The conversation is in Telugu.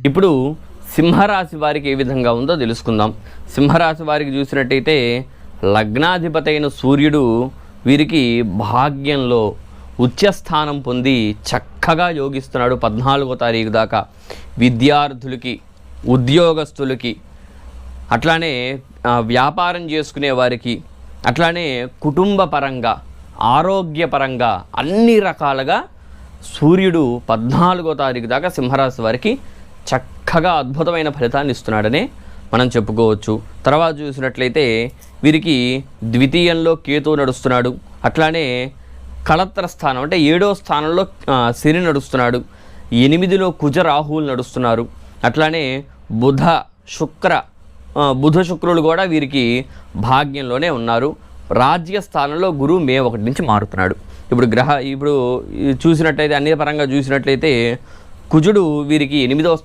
ఇప్పుడు సింహరాశి వారికి ఏ విధంగా ఉందో తెలుసుకుందాం. సింహరాశి వారికి చూసినట్టయితే లగ్నాధిపతి అయిన సూర్యుడు వీరికి భాగ్యంలో ఉచ్చస్థానం పొంది చక్కగా యోగిస్తున్నాడు 14వ తారీఖు దాకా. విద్యార్థులకి, ఉద్యోగస్తులకి, అట్లానే వ్యాపారం చేసుకునే వారికి, అట్లానే కుటుంబ పరంగా, ఆరోగ్యపరంగా అన్ని రకాలుగా సూర్యుడు 14వ తారీఖు దాకా సింహరాశి వారికి చక్కగా అద్భుతమైన ఫలితాన్ని ఇస్తున్నాడనే మనం చెప్పుకోవచ్చు. తర్వాత చూసినట్లయితే వీరికి ద్వితీయంలో కేతువు నడుస్తున్నాడు. అట్లానే కళత్ర స్థానం అంటే 7వ స్థానంలో శని నడుస్తున్నాడు. 8లో కుజ రాహువులు నడుస్తున్నారు. అట్లానే బుధ శుక్రులు కూడా వీరికి భాగ్యంలోనే ఉన్నారు. రాజ్యస్థానంలో గురువు మే 1 నుంచి మారుతున్నాడు. ఇప్పుడు చూసినట్లయితే అన్ని పరంగా చూసినట్లయితే కుజుడు వీరికి 8వ